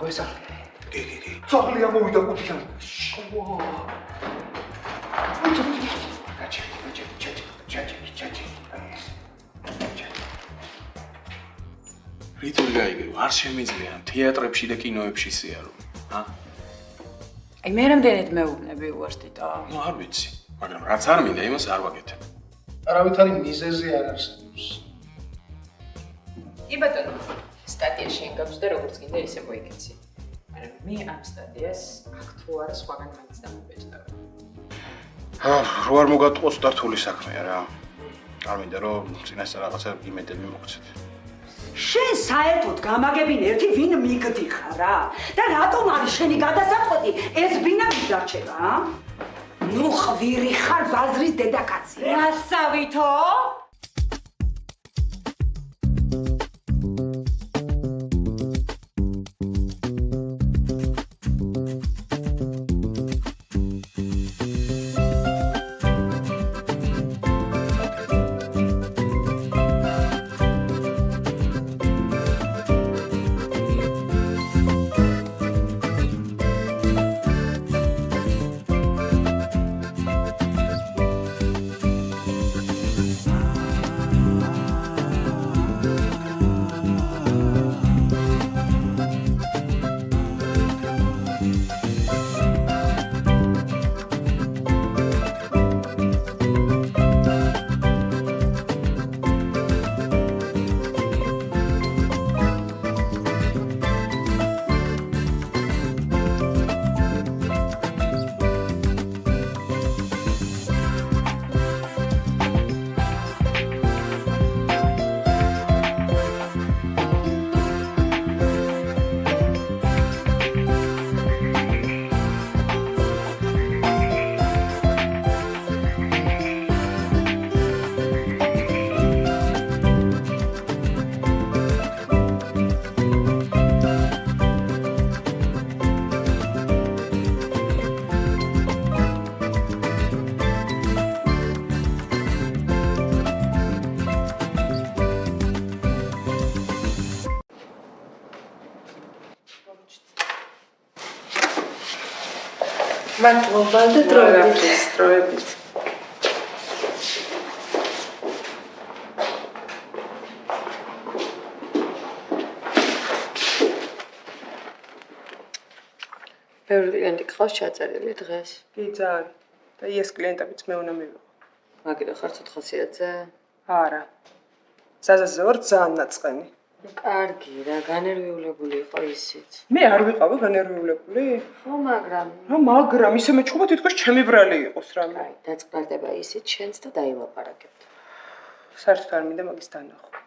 ეს არის. კი. ძაღლი ამოვიდა კუთხიდან. შოვა. ჩაჭი. რითული გაიგებ, არ შემიძლია თეატრებში და კინოებში სიარო, ა? აი მე რამდენად მეუბნები უარსტიტო? ნუ არ ვიცი, მაგრამ რაც არ მინდა, იმას არ ვაკეთებ. არავითარი მიზეზი არ არსებობს. კი ბატონო, სტატია შენ გაქვს და როგორც გინდა ისე მოიქცი. მაგრამ მე ამ სტატიას აქ თუ არა სხვაგან მაინც დამობეჭდავ. რო არ მოგატყოს დართული საქმეა რა. არ მინდა რომ წინასწარ რაღაცა იმედები მოგცეთ. შენ საერთოდ გამაგებინ ერთი ვინ მიგდიხარ რა? და რატომ არის შენი გადასაწყვეტი ეს ბინა მიდარჩება, ა? ნუ ხვირი ხარ ბაზრის დედაკაცი. რასავითო? მადლობა და დროებით. ბევრი კლიენტი გყავს ჩაწერილი დღეს. კი ძალიან. და ეს კლიენტებიც მე უნდა მივიღო. მაგირო ხარ 400-ზე? არა. საზაზე ვარ ძალიან ნაწყენი. კარგი რა, განერვიულებული იყო ისიც. მე არ ვიყავი განერვიულებული? ხო, მაგრამ ისე მეჩხუბა თითქოს ჩემი ბრალი იყოს რამე. აი, დაწყალდება ისიც შენც და დაილაპარაკებთ. საერთოდ არ მინდა მაგის დანახვა.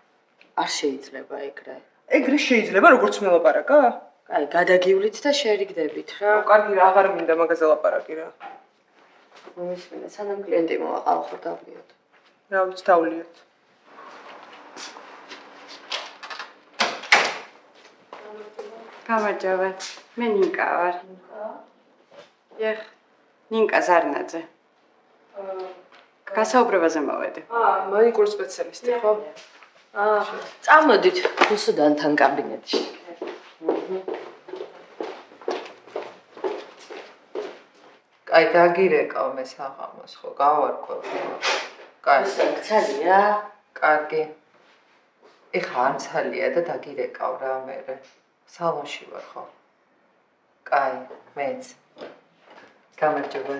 არ შეიძლება ეგრე. ეგრე შეიძლება როგორც მელაპარაკა? აი, გადაგივლით და შერიგდებით რა. კარგი რა, აღარ მინდა მაგაზე ლაპარაკი რა. მომისმინე, სანამ კლიენტი მოვაყავ ხო დავლიოთ. რა ვიცი, დავლიოთ. გამარჯობა. მე ნინკა ვარ. ეხ, ნინკა ზარნაძე. გასაუბრებაზე მოვედი. მანიკურის სპეციალისტი ხო? წამოდით რუსუდანთან კაბინეტში. კაი, დაგირეკავ მე საღამოს ხო, გავარკვევ. კაი, ცალია? კარგი. ეხა არ მცალია და დაგირეკავ რა მე. სალონში ვარ ხო? კაი, მეც. გამარჯობა.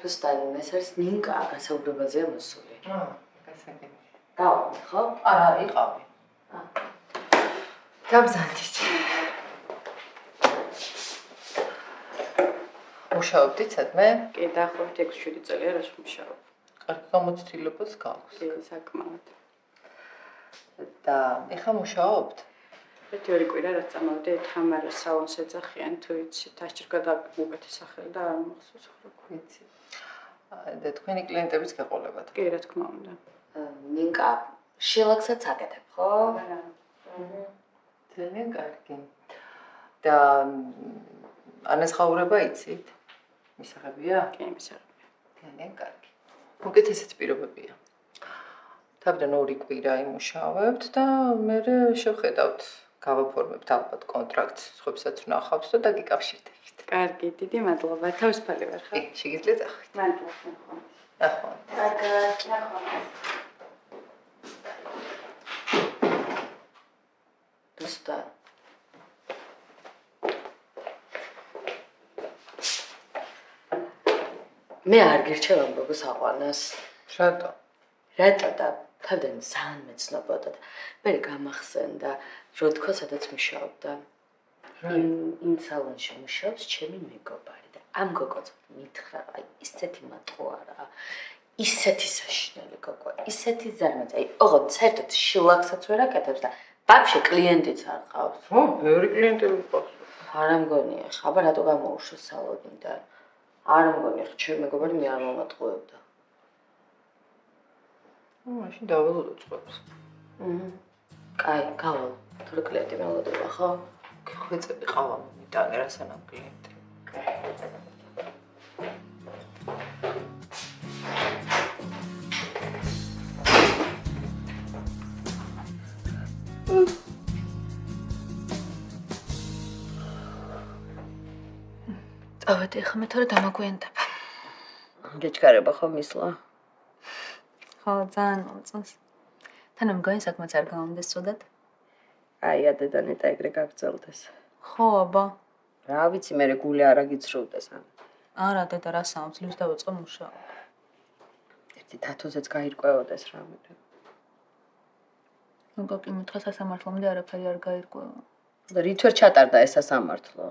რუსტანი, ეს არის ნინკა გასაუბრებაზეა მოსული. გასაგები. დავამე ხო? არა, იყავი. გამზადით. მუშაობდით სადმე? კი, დაახლოებით 6-7 წელია რაც ვმუშაობ. კარგი გამოცდილებაც გაქვს. კი, საკმაოდ. და ეხა მუშაობთ? ერთი კვირა რაც წამოვიდე თამარას სალონს ეძახიან თუ იცით ასჯერ გადაგუბეთ სახელი და არ მახსოვს ხო ვიცი. და თქვენი კლიენტებიც გაყოლებათ. კი, რა თქმა უნდა. ნინკა შილაკსაც აკეთებ ხო? ძალიან კარგი. და ანაზღაურება იცით? მისაღებია? კი, მისაღებია. ძალიან კარგი. უკეთესად პირობებია. თავიდან 2 კვირა იმუშავებთ და მე შევხედავთ გავაფორმებთ ალბათ კონტრაქტს, სხვებსაც ვნახავთ და დაგიკავშირდებით. კარგი, დიდი მადლობა. თავისუფალი ვარ ხარ? შეგიძლიათ ახლა. მადლობა. ახლა. დოსტა. მე არ გირჩევ ამბობს აყვანას. რატო? რატო და თავიდან ძალიან მეცნობოდა და მე გამახსენდა, რომ თქვა სადაც მუშაობდა. იმ სალონში მუშაობს ჩემი მეგობარი და ამ გოგოც მითხრა, აი ისეთი მატყო არა, ისეთი საშინელი გოგო, ისეთი ზარმაცი, აი ოღონდ საერთოდ შილაკსაც ვერ აკეთებს და ბაბშე კლიენტიც არ ყავს. ხო, ბევრი კლიენტები ყავს. არ ამგონია, ხაბა რატო გამოუშვა სალონიდან. არ ამგონია, ჩემი მეგობარი მე არ მომატყუებდა. მაშინ დაველოდო წყობს. კაი, გავალ. თორე კლიენტი მელოდება, ხო? ხვეწები ყავა მომიტანე რა სანამ კლიენტი. წავედი ახლა მე თორე დამაგვიანდება. გეჩქარება ხო მისლა? ხო, ძალიან მომწონს. თან მგონი საკმაოდ არ გამომდეს ცუდად? აი, ადედანეტა ეგრე გაგრძელდეს. ხო, აბა. რა ვიცი, მე გული არ აგიცრუდეს ამ. არა, დედა, რა სამს ძლივს დავიწყო მუშაობა. ერთი თათოზეც გაირკვევოდეს რამე. მოგა კი მითხრა სასამართლომდე არაფერი არ გაირკვევა. და რით ვერ ჩატარდა ეს სასამართლო?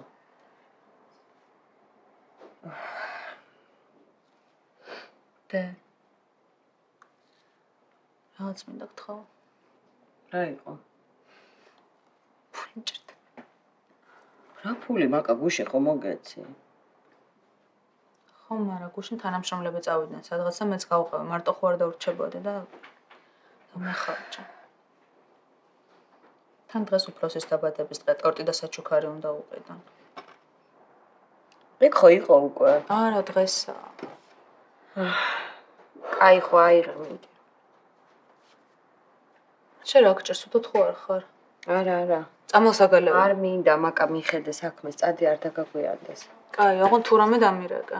დე. რაღაც მინდა გთხოვ. რა იყო? ფული ჭირდა. რა ფული, მაკა გუში ხო მოგეცი? ხო, მარა გუშინ თანამშრომლები წავიდნენ სადღაცა მეც გავყავე, მარტო ხო არ დავრჩებოდი და მეხარჯა. თან დღეს უფროსის დაბადების დღე ტორტი და საჩუქარი უნდა უყიდო. ეგ ხო იყო უკვე? არა, დღესაა. კაი ხო აიღე მინდა. შენ რა გჭირს, უთოთ ხო არ ხარ? არა. წამოსაგალები. არ მინდა, მაკა მიხედე საქმეს, წადი არ დაგაგვიანდეს. კაი, ოღონდ თუ რამე დამირეკა.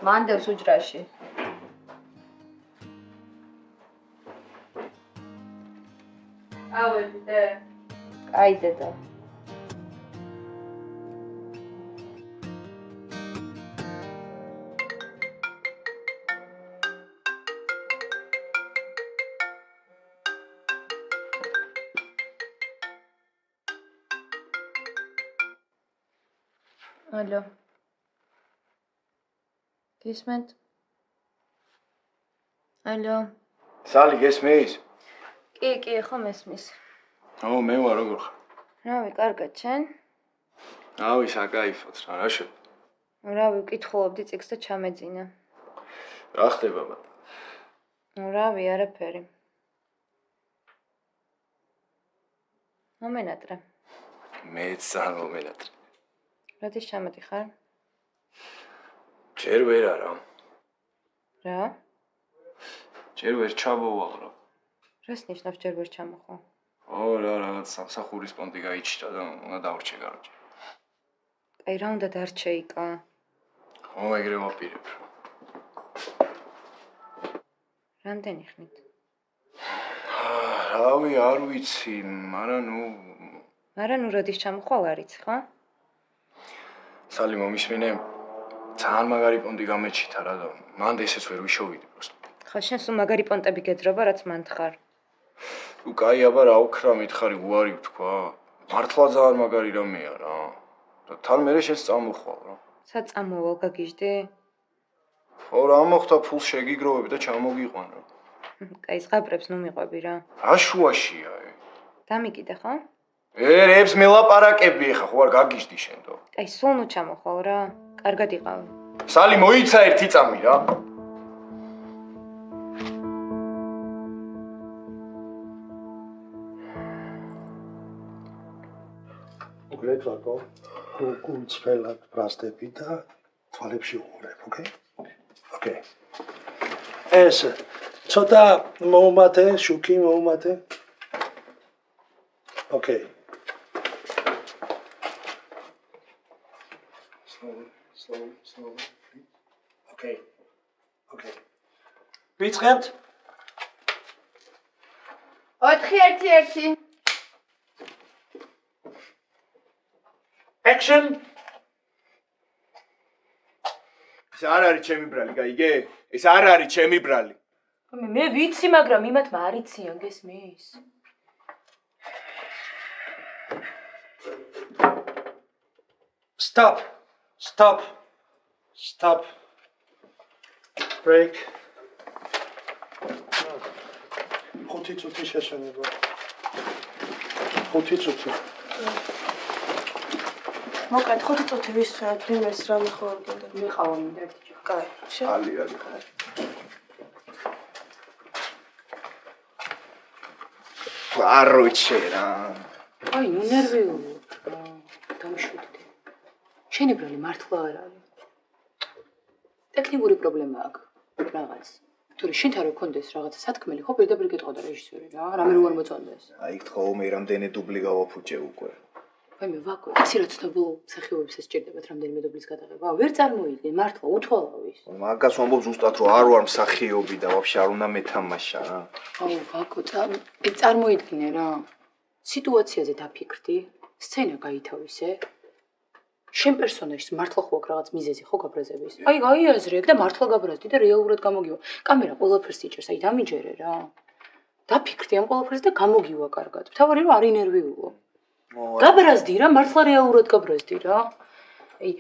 მანდევს უჯრაში. ავედი დე. კაი დედა. ალო. გისმენთ? ალო. სალი გესმის? კი, ხო მესმის. ო, მე ვარ როგორ ხარ? რავი, კარგად შენ? ავი, საკაიფოც რა, რა შე? რავი, ვკითხულობდი წიგნს და ჩამეძინა. რა ხდება ბატა? რავი, არაფერი. მომენატრე. მეც ძალიან მომენატრე. როდის ჩამოდიხარ? ჯერ ვერ არა. რა? ჯერ ვერ ჩამოვალ რა. რას ნიშნავს ჯერ ვერ ჩამოხო? ო, რა, რაღაც სამსახურის პონტი გაიჩიტა და უნდა დავრჩე გარჯი. აი, რა უნდა დარჩეიკა? ხო, ეგრე ვაპირებ. რამდენი ხნით? რავი, არ ვიცი, მაგრამ ნუ როდის ჩამოხვალ არ იცი, ხო? სალი მომისმინე, ძალიან მაგარი პონტი გამეჩითა რა და მანდ ესეც ვერ ვიშოვიდი პროსტო. ხო, შენ სულ მაგარი პონტები გეძრობა, რაც მანდ ხარ. თუ კაი, აბა რა უქრა მითხარი, უარი ვთქვა. მართლა ძალიან მაგარი რამეა რა. და თან მერე შენს წამოხვალ რა. სად წამოვალ, გაგიჟდი? ხო, რა მოხდა, ფულს შეგიგროვები და ჩამოგიყვან რა. კაი, ზღაპრებს ნუ მიყვები რა. რა შუაშია, დამიკიდე, ხო? ერებს მელაპარაკები ხა, ხო არ გაგიჟდი შენდო. კაი, სულ ნუ ჩამოხვალ რა. კარგად იყავი. სალი მოიცა ერთი წამი რა. მოგლეთ ვაკო, გულწრფელად ბრასტები და თვალებში უყურებ, ოკეი? ოკეი. ეს ცოტა მოუმატე, შუქი მოუმატე. ოკეი. Slowly. Okay. ვიწყებთ? 4-1-1. Action. ეს არ არის ჩემი ბრალი, გაიგე? ეს არ არის ჩემი ბრალი. მე ვიცი, მაგრამ იმათმა არ იციან, გესმის? Stop. Break. ხუთი წუთი შეშენება. 5 წუთი. მოკეთ 5 წუთი ვისწრებთ, იმეს რამე ხო არ გინდა. მიყავა მინდა ერთი ჯერ. კაი. ხალი. აროჩე რა. აი, ნუ ნერვიული. დამშვიდდი. შენი ბრალი მართლა არ არის. ტექნიკური პრობლემა აქვს. რაღაც. თორე შენთან რო კონდეს რაღაცა სათქმელი, ხო პირდაპირ გეტყოდა რეჟისორი რა, რამე რო არ მოწონდეს. აი, ხო, მე რამდენი დუბლი გავაფუჭე უკვე. მე ვაკო, იცი რა ცნობილ მსახიობებს ესჭირდებათ რამდენიმე დუბლის გადაღება? ვერ წარმოიდგენ, მართლა უთვალავის. მაგას ვამბობ ზუსტად რომ არ ვარ მსახიობი და ვაფშე არ უნდა მეთამაშა რა. აუ, ვაკო, წარმოიდგინე რა. სიტუაციაზე დაფიქრდი, სცენა გაითავისე. შენ პერსონაჟს მართლა ხო აქვს რაღაც მიზეზი ხო გაბრაზების? აი, გაიაზრე და მართლა გაბრაზდი და რეალურად გამოგივა. კამერა ყველაფერს იჭერს, აი დამიჯერე რა. დაფიქრდი ამ ყველაფერს და გამოგივა კარგად. თავარი რომ არ ინერვიულო. გაბრაზდი რა, მართლა რეალურად გაბრაზდი რა. აი,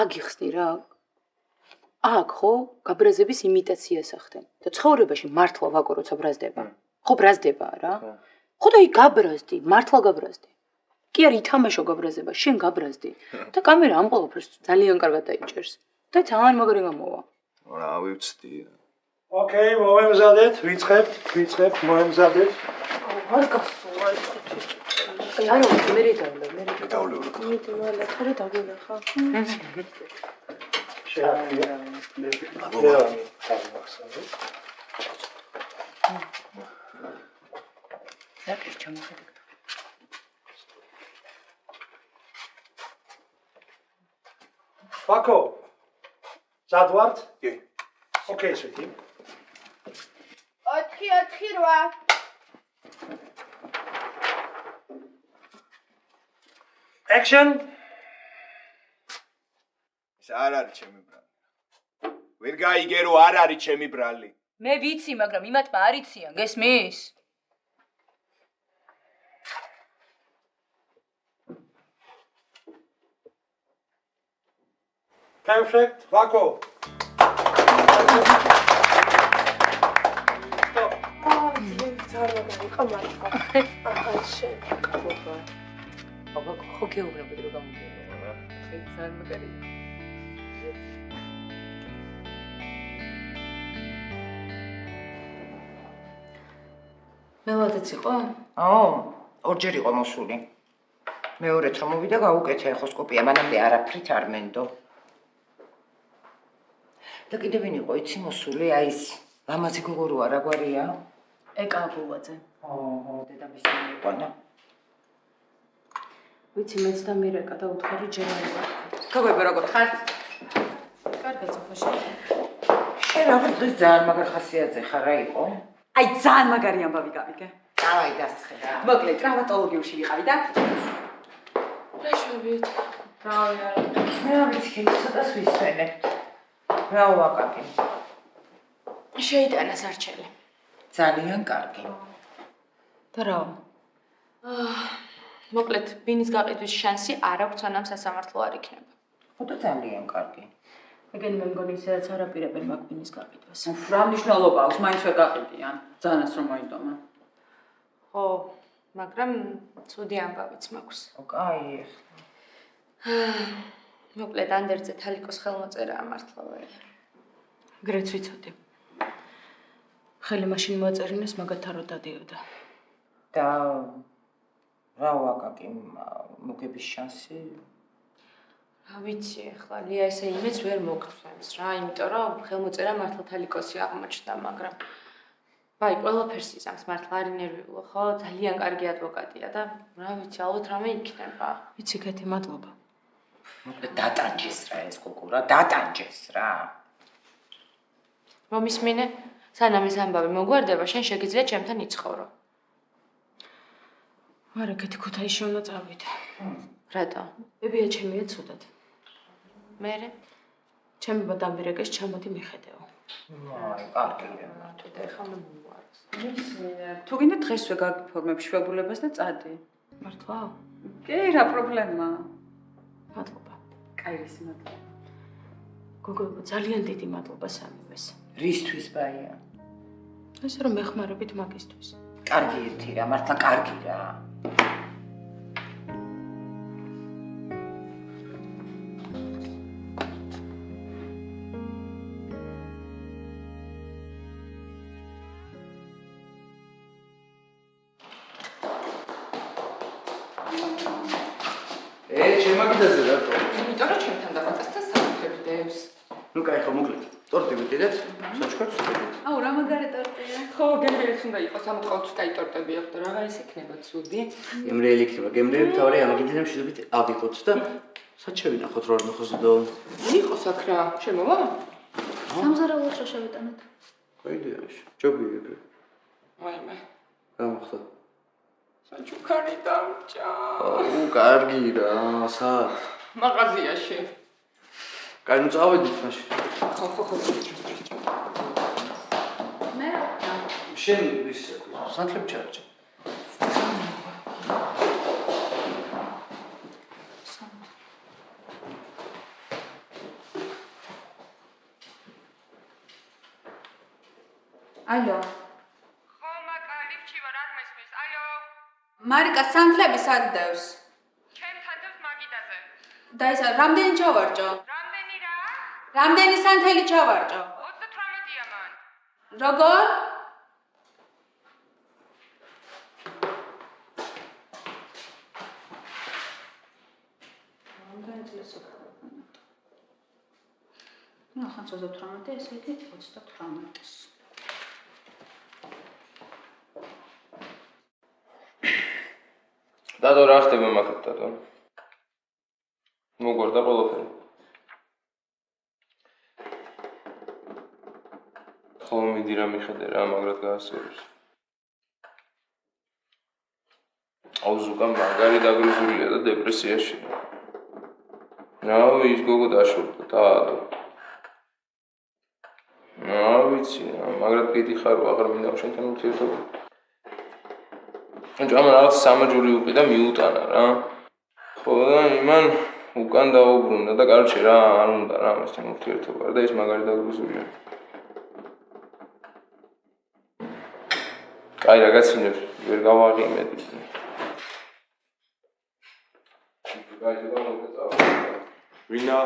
აგიხსნი რა. აქ ხო გაბრაზების იმიტაციას ახდენ. და ცხოვრებაში მართლა ვაკო როცა ბრაზდება. ხო ბრაზდება რა. ხო და აი გაბრაზდი, მართლა გაბრაზდი. კი არ ითამაშო გაბრაზება, შენ გაბრაზდი. და კამერა ამ ყველაფერს ძალიან კარგად დაიჭერს. და ძალიან მაგარი გამოვა. რა ვიცი. ოკეი, მოემზადეთ, ვიწყებთ, მოემზადეთ. არ გასულა ეს 5 წუთი. აი, არა, მე დავლა. მიდი, მალე, ხარ დაგინახა. შეაფია. ზაკერ ჩამოხედე. ვაკო. ზადვართ? კი. ოკეი, სვეტი. 4-4-8. Action. ეს არ არის ჩემი ბრალი. ვერ გაიგე რომ არ არის ჩემი ბრალი. მე ვიცი, მაგრამ იმათმა არ იციან, გესმის? Perfect. ვაკო. აბა, ხო გეუბნები რომ გამოგივა. ეს ძალიან მაგარი. მელოდეც იყო? ორჯერ იყო მოსული. მეორეც რომ მოვიდა გაუკეთა ეხოსკოპია, მანამდე არაფრით არ მენდო. და კიდევ ვინ იყო იცი მოსული? აი ეს ლამაზი გოგო როა რა გვარია? ეკა აბულაძე. დედამისი მიყვანა. ვიცი, მეც და მირეკა და უთხარი ჯერ არ ვარ. გოგოები როგორ ხართ? კარგად ზოხოში. შენ რაღაც დღეს ძალიან მაგარ ხასიათზე ხარ რა იყო? აი ძალიან მაგარი ამბავი გავიგე. დავაი დასწრე რა. მოკლედ ტრავმატოლოგიურში ვიყავი და რა შვებით? რავი არა. მე არ ვიცი, ცოტას ვისვენებ. რა ვაკაკი? შეიტანა სარჩელი. ძალიან კარგი. და რა? მოკლედ, ბინის გაყიდვის შანსი არ აქვს, სანამ სასამართლო არ იქნება. ხო და ძალიან კარგი. ეგენი მე მგონი ისედაც არ აპირებენ მაგ ბინის გაყიდვას. რა მნიშვნელობა აქვს, მაინც ვერ გაყიდიან, ძალიანაც რომ მოიტომა. ხო, მაგრამ ცუდი ამბავიც მაქვს. კაი. მოკლედ, ანდერძე თალიკოს ხელმოწერაა მართლა ვერ. ეგრეც ვიცოდი. ხელი მაშინ მოაწერინეს, მაგათარო დადიოდა. და რა ვაკაკი მოგების შანსი? რა ვიცი, ახლა ლია ესე იმეც ვერ მოგწევს რა, იმიტომ რომ ხელმოწერა მართლა თალიკოსი აღმოჩნდა, მაგრამ ვაი, ყველაფერს იზამს, მართლა არ ინერვიულო, ხო? ძალიან კარგი ადვოკატია და რა ვიცი, ალბათ რამე იქნება. ვიცი, კეთი, მადლობა. მოკლედ დატანჯეს რა ეს გოგო რა, დატანჯეს რა. მომისმინე, სანამ ეს ამბავი მოგვარდება, შენ შეგიძლია ჩემთან იცხოვრო. არა, კეთი, ქუთაისში უნდა წავიდე. რატო? ბებია ჩემია ცუდად. მერე? ჩემი ბადამბირეკეს ჩამოდი მიხედეო. აი, კარგია. თუ და ეხლა მომუვარს. თუ გინდა დღესვე გაგიფორმებ შვებულებას და წადი. მართლა? კი, რა პრობლემაა? მადლობა. კაირის მადლობა. გოგო, ძალიან დიდი მადლობა სამივეს. რისთვის ბაია? ესე რომ მეხმარებით მაგისთვის. კარგი ერთი რა, მართლა კარგი რა. ჩემაგიდაზე რატო? იმიტომ რომ ჩემთან დაბაწეს და საფრთხები დევს. ნუ კაი ხო მოკლედ. ტორტი ვიყიდეთ? საჩქარს ვიყიდეთ. აუ, რა მაგარი ტორტია. ხო, გემრიელიც უნდა იყოს, ამოყავთ კაი ტორტები აქვს და რა ის იქნება ცუდი. გემრიელი იქნება, გემრიელი თავარი ამაგიდიდან მშვიდობით ავიღოთ და სად შევინახოთ რა არ მოხოზდო. იყოს აქ რა, შემოვა? სამზარეულოს რა შევიტანოთ? გაიდეაში. ჯობია ეგრე. ვაიმე. რა მოხდა? საჩუქარი დამჭა. აუ, კარგი რა, სად? მაღაზიაში. კაი, ნუ წავედით მაშინ. ხო. მე შენ ის სანთლებ ჩარჯე. ალო. ხო, მაკალიფჩი ვარ, არ მესმის. ალო. მარიკა სანთლების არ დევს. ჩემთან დევს მაგიდაზე. და ისა რამდენი ჩავარჭო? რამდენი რა? რამდენი სანთელი ჩავარჭო? 38-ია მან. როგორ? რამდენი წელს აქვს? ნუ ახლა 38, ესე იგი 38-ს. დადო რა ხდება მაგათ დადო? მოგვარდა ყველაფერი. ხო მიდი რა მიხედე რა, მაგრად გაასწორებს. აუ ზუკა მაგარი დაგრიზულია და დეპრესიაში. რავი, ის გოგო დაშორდა, დაადო. რა ვიცი, მაგრად გიდიხარ, აღარ მინდა შენთან ურთიერთობა. ჯამან რაღაც სამაჯური უყი და მიუტანა რა. ხო და იმან უკან დაუბრუნდა და კარჩე რა, არ უნდა რა მასთან ურთიერთობა და ის მაგარი დაგრიზულია. კაი რაღაცინებს ვერ გავაღიმედი. ვინა?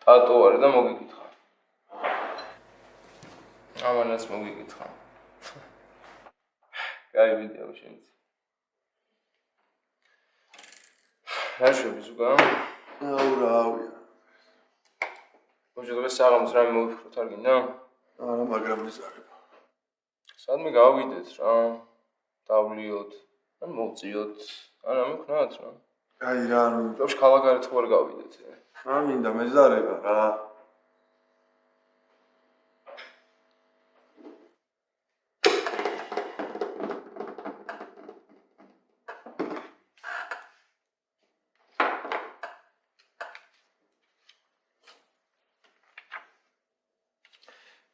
ტატო არის და მოგიკითხა. ამანაც მოგიკითხა. კაი ვიდეო შენც. რა შვები ზუგა? აუ რავია. მოჟღერე საღამოს რამე მოვიფიქროთ არ გინდა? არა, მაგრამ მიზარება. სადმე გავიდეთ რა. დავლიოთ, ან მოვწიოთ, ან რამე ვქნათ რა. აი რა, ნუ ბავშვ ქალაქარეთ ხო არ გავიდეთ. რა მინდა მეზარება რა.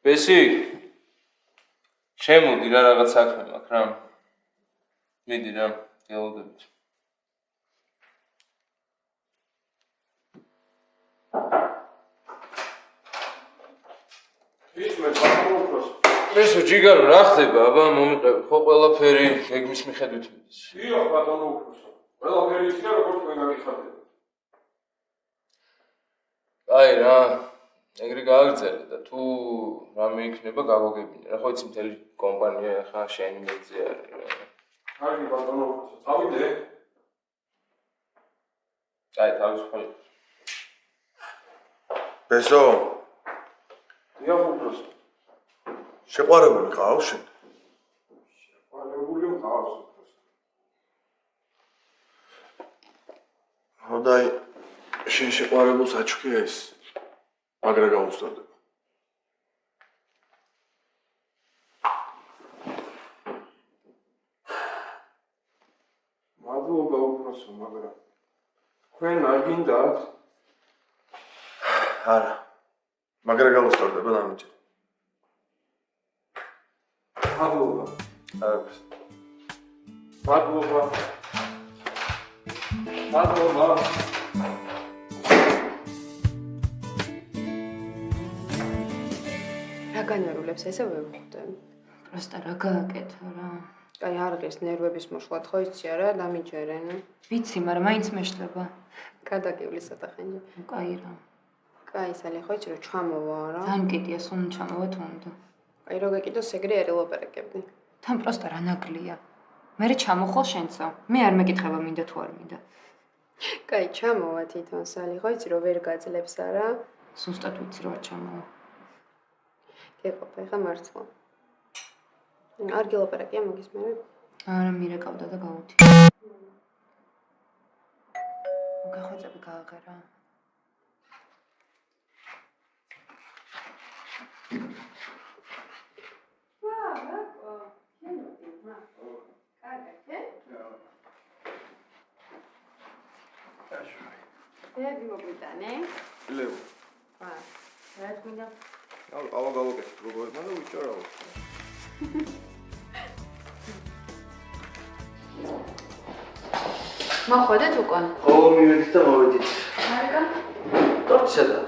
ბესი შემოდი რა რაღაც საქმე მაქვს რა. მიდი რა, დიალოგებით. ესო ჯიგარო რა ხდება, აბა მომიყევი ხო ყველაფერი გეგმის მიხედვით მიდის. დიახ, ბატონო უფროსო. ყველაფერი ისე როგორც თქვენ გაგიხარდებათ. აი რა, ეგრე გააგრძელე და თუ რამე იქნება გაგოგებინე. რა ხო იცი მთელი კომპანია ახლა შენი მეძე არის რა. კარგი ბატონო უფროსო. წავიდე. აი თავისუფალი. ბესო, დიახ უფროსო. შეყვარებული ყავს შენ? და აი შენ შეყვარებულს აჩუქე ეს მაგრა გაუსწორდება. მადლობა უფროსო, მაგრამ თქვენ არ გინდათ? არა. მაგრა გაუსწორდება დამიჯერ. მადლობა. არის. მადლობა. მადლობა. რა განარულებს ესე ვერ ვხვდე. პროსტა რა გააკეთო რა. აი არღის ნერვების მოშლა ხო იცი არა დამიჯერენ. ვიცი, მაგრამ მაინც მეშლება. გადაგივლის ცოტა ხანჯი. კაი რა. კაი სალი ხო იცი რომ ჩამოვა რა. თან კიდია სულ ჩამოვა თუ უნდა. აი რო გეკიდო ეგრე არ ელოპერაკებდი. თან პროსტა რა ნაკლია. მე ჩამოხვალ შენცო. მე არ მეკითხება მინდა თუ არ მინდა. კაი ჩამოვა თვითონ სალი ხო იცი რომ ვერ გაძლებს არა. სუსტად ვიცი რომ არ ჩამოვა. გეყოფა ხა მართლა. არ გელოპერაკია მაგის მე. არა მირეკავდა და გავუთი. მოგეხვეწები გააღერა. ეები მოგვიტანე? ლევ. რა თქმა აუ ყავა გავაკეთეთ როგორ მაგრამ ვიჭარავ. მოხვედეთ უკან? ხო, მივედით და მოვედით. მარიკა? ტორტი სადა?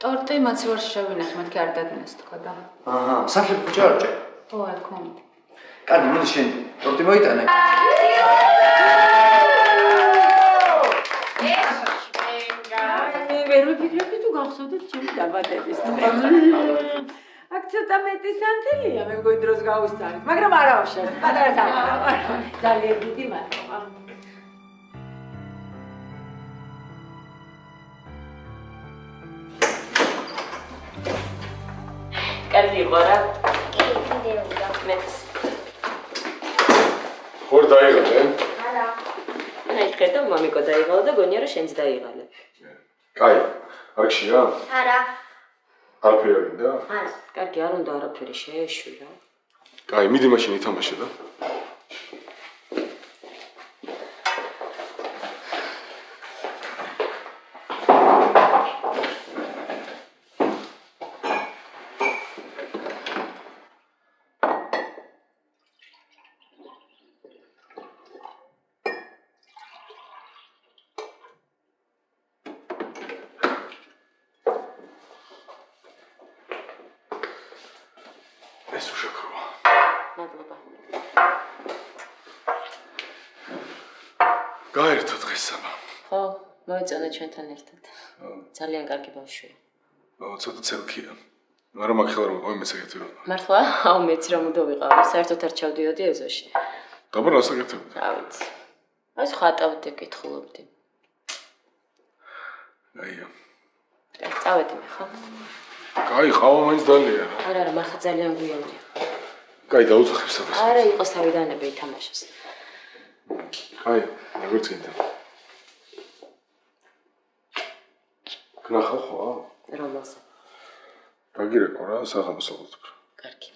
ტორტი მაცივარში შევინახე, მეთქი არ დადნეს თქო და. აჰა, საფლები ხუჭა არ ჭე? ხო, რა თქმა უნდა. კარგი, მოდი შენ ტორტი მოიტანე. ვერ ვიფიქრებდი თუ გავხსოვდეთ ჩემი დაბადების დღე. აქ ცოტა მეტი სანთელია, მე მგონი დროს გავუსწარით, მაგრამ არა ვშენ. პატარა სამყარო. ძალიან დიდი მადლობა. კარგი იყო რა. მეც. ხორ დაიღალე? არა. აი ხედა მამიკო დაიღალა და გონია რომ შენც დაიღალე. კაი, არქშია? არა. არაფერი არ გინდა? არა, კარგი არ უნდა არაფერი შეეშვი რა. კაი, მიდი მაშინ ითამაშე და. ეს უშაქროა. მადლობა. გაერთო დღეს საბა. ხო, მოეწონა ჩვენთან ერთად. ძალიან კარგი ბავშვია. ცოტა ცელქია. მაგრამ აქ ხარ რომ მესაკეთებია. მართლა? აუ მეც რა მუდო ვიყავი, საერთოდ არ ჩავდიოდი ეზოში. დაბა რა საკეთებდა? რა ვიცი. აი ხატავდი, კითხულობდი. აია. წავედი მე ხო? კაი, ყავა მაინც დალია რა. არა, მართლა ძალიან გვიანია. კაი, დაუძახებ სადაც. არა, იყოს თავიდანები ითამაშოს. აი, როგორც გინდა. კნახა ხო? რომელზე? დაგირეკო რა, საღამოსო ვთქვა. კარგი.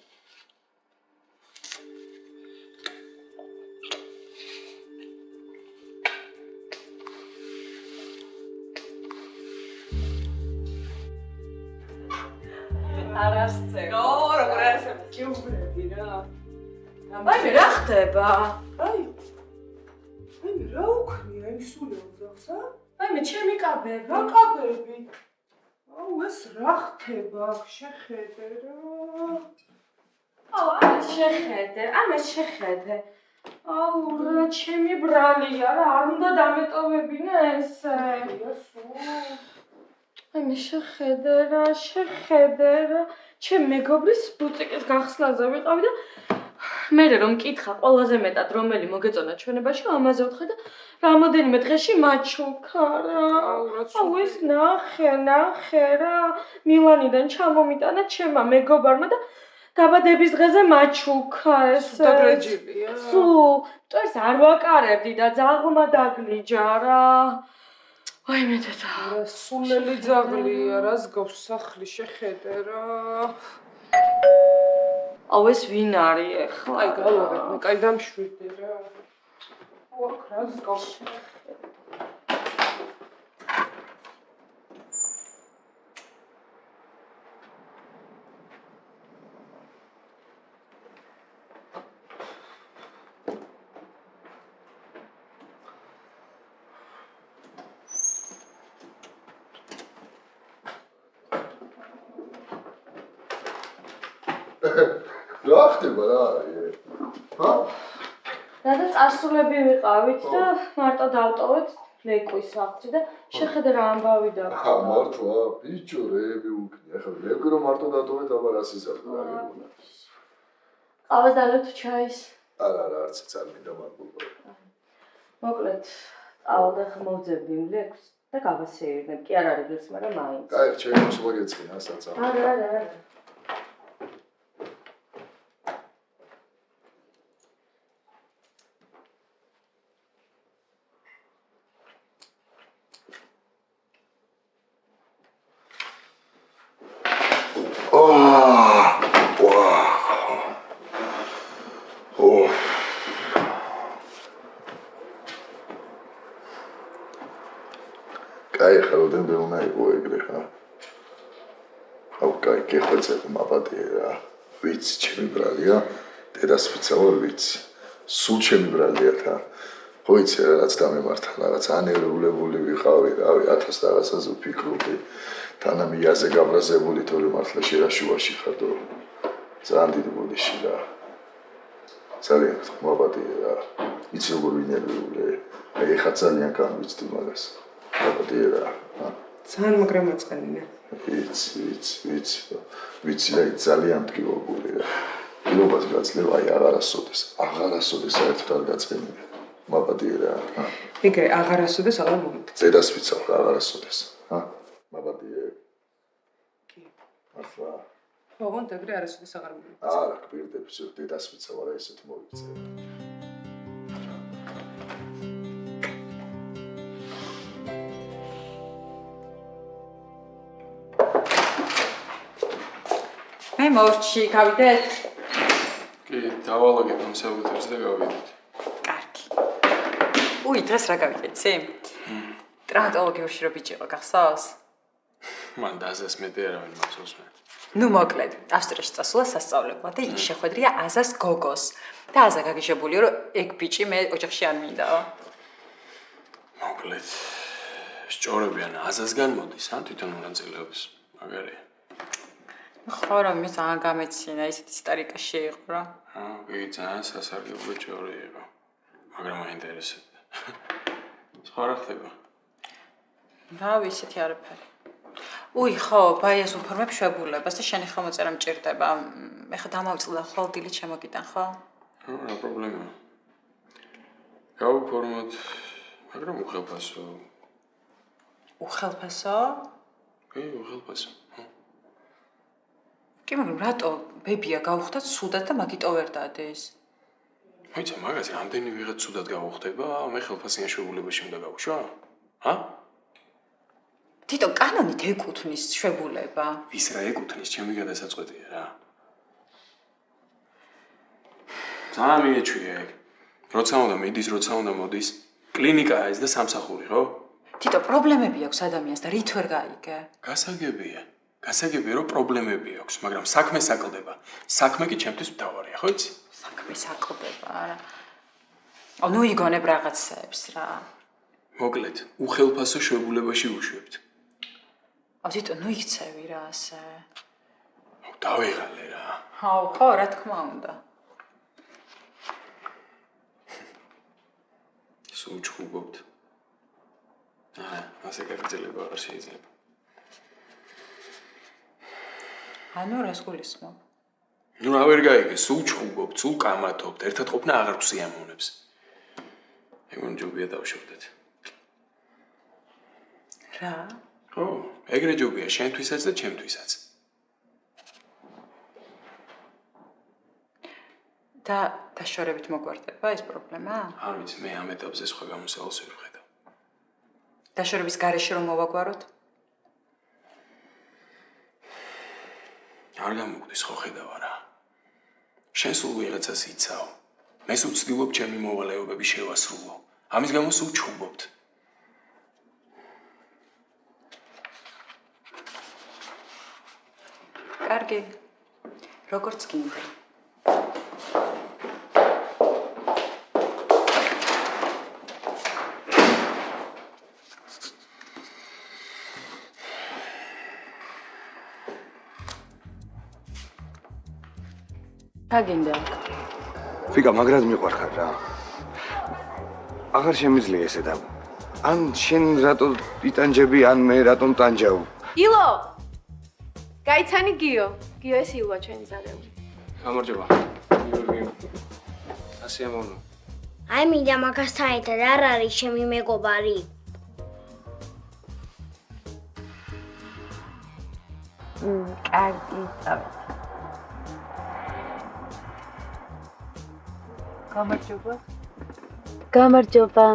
არასწე რა, როგორ არის ჩიუბრები რა. აი რა ხდება? აი რა უქნია იმ სული ოძახსა? აი მე ჩემი კაბები. რა კაბები? აუ ეს რა ხდება? შეხედე რა. აუ ამას შეხედე. აუ რა ჩემი ბრალია რა, არ უნდა დამეტოვებინა ესე. აი მე შეხედე რა, ჩემ მეგობრის ბუწიკის გახსნაზე ვიყავი და მე რომ მკითხა ყველაზე მეტად რომელი მოგეწონა ჩვენებაში, ამაზე ვთხე და რამოდენიმე დღეში მაჩუქა რა. აუ ეს ნახე რა, მილანიდან ჩამომიტანა ჩემმა მეგობარმა და დაბადების დღეზე მაჩუქა ეს. სულ მტვერს არ ვაკარებდი და ძაღლმა დაგლიჯა რა. ვაიმე დედა. რა სულელი ძაღლია, რას გავს სახლი შეხედე რა. აუ ეს ვინ არის ახლა? აი გავაღებ, მე კაი დამშვიდე რა. ოქ, რას გავს? რა ხდება რა? ჰა? რადგან წარსულები ვიყავით და მარტო დავტოვეთ ლეკვის სახლში და შეხედე რა ამბავი და. ჰა, მართლა, ბიჭო, რეები უკნია. ახლა ლეკვი რომ მარტო დატოვეთ, აბა რა სიზარდე აგებულა. ყავას დალევთ ჩაის. არა, არც არ მინდა მაგულო. მოკლედ, წავალ და ხმოვძებდი ლეკვს და გავასეირნებ. კი არ არის ეს, მაგრამ მაინც. კაი, ჩემი მოსვლა გეცხინა, საცა. არა. კაი, ხალოდენ უნდა იყო ეგრე, ხა? აუ, კაი, გეხვეწებ მაპატიე რა. ვიცი, ჩემი ბრალია, დედას ვიცავარ, ვიცი. სულ ჩემი ბრალია თა. ხო იცი რა, რაც დამემართა, რაღაც ანერულებული ვიყავი, რავი, 1000 რაღაცაზე ვფიქრობდი. თანამიაზე გაბრაზებული, თორე მართლა შერაშუაში ხარდო. ძალიან დიდი ბოდიში რა. ძალიან მაპატიე რა. იცი როგორ ვინერვიულე. აი, ეხა ძალიან გამვიცდი მაგას. მაპატიე რა. ძალიან მაგრა მაწყენია. ვიცი რა, ძალიან მდგილობული რა. მდგილობას გაძლევა, აი, აღარასოდეს საერთოდ არ გაწყენია. მაპატიე რა. ეგრე აღარასოდეს აღარ მოგიქცე. დედას ვიცავ რა, აღარასოდეს. ჰა? მაპატიე. კი. ახლა. ოღონდ ეგრე არასოდეს აღარ მოგიქცე. არა, გვირდებს, დედას ვიცავ რა, ესეთ მოვიქცე. მე მორჩი, გავიდეთ? კი, დავალაგებ ამ საუბარს და გავიდეთ. კარგი. უი, დღეს რა გავიქეცი? ტრანსპორტოლოგიაში რო ბიჭი იყო, გახსოვს? მან დაზას მეტი არავინ მახსოვს მე. ნუ მოკლედ, ავსტრიაში წასულა სასწავლებლად და იქ შეხვედრია აზას გოგოს. და აზა გაგიჟებულია, რომ ეგ ბიჭი მე ოჯახში არ მინდაო. მოკლედ, სწორებიან აზასგან მოდის, ან თვითონ მონაწილეობს, მაგარია. ხო, რომ მე ძალიან გამეცინა, ისეთი სტარიკაში იყო რა. კი, ძალიან სასარგებლო ჭორი იყო. მაგრამ მაინტერესებდა. სხვა რა ხდება? რავი, ისეთი არაფერი. უი, ხო, ბაიას უფორმებ შვებულებას და შენი ხელმოწერა მჭირდება. მე ხა დამავწყდა ხოლ დილით შემოგიტან, ხო? რა პრობლემაა? გავუფორმოთ, მაგრამ უხელფასო. უხელფასო? კი, უხელფასო. კი, მაგრამ რატო ბებია გავუხდათ სუდად და მაგიტო ვერ დადეს? მოიცა, მაგაზე რამდენი ვიღაც სუდად გავუხდება, მე ხელფასიან შვებულებაში უნდა გავუშვა? ჰა? თვითონ კანონით ეკუთვნის შვებულება. ის რა ეკუთვნის, ჩემი გადასაწყვეტია რა. ძალიან მიეჩვია ეგ. როცა უნდა მიდის, როცა უნდა მოდის. კლინიკაა ეს და სამსახური, ხო? თვითონ პრობლემები აქვს ადამიანს და რით ვერ გაიგე? გასაგებია, რომ პრობლემები აქვს, მაგრამ საქმე საკლდება. საქმე კი ჩემთვის მთავარია, ხო იცი? საქმე საკლდება, არა. ნუ იგონებ რაღაცებს რა. მოკლედ, უხელფასო შვებულებაში ვუშვებთ. თვითონ ნუ იქცევი რა ასე. დავიღალე რა. აუ, ხო, რა თქმა უნდა. სულ ჩხუბობთ. ასე გაგრძელება არ შეიძლება. ანუ რას გულისხმობ? ნუ რა ვერ გაიგე, სულ ჩხუბობთ, სულ კამათობთ, ერთად ყოფნა აღარ გვსიამოვნებს. ეგონ ჯობია დავშევდეთ. რა? ხო, ეგრე ჯობია შენთვისაც და ჩემთვისაც. და დაშორებით მოგვარდება ეს პრობლემა? არ ვიცი, მე ამ ეტაპზე სხვა გამოსავალს ვერ ვხედავ. დაშორების გარეშე რომ მოვაგვაროთ? არ გამოგდის ხო ხედავ არა. შენ სულ ვიღაცას იცავ. მე სულ ვცდილობ ჩემი მოვალეობები შევასრულო. ამის გამო სულ ჩხუბობთ. კარგი. როგორც გინდა. რა გინდა? ვიკა, მაგრად მიყვარხარ რა. აღარ შემიძლია ესე და ან შენ რატო იტანჯები, ან მე რატომ ტანჯავ? ილო! გაიცანი გიო. გიო ეს ილოა ჩვენი ზარეული. გამარჯობა. ასე ამოვნო. აი მინდა მაგასთან ერთად არ არის ჩემი მეგობარი. კარგი, წავედი. გამარჯობა. გამარჯობა.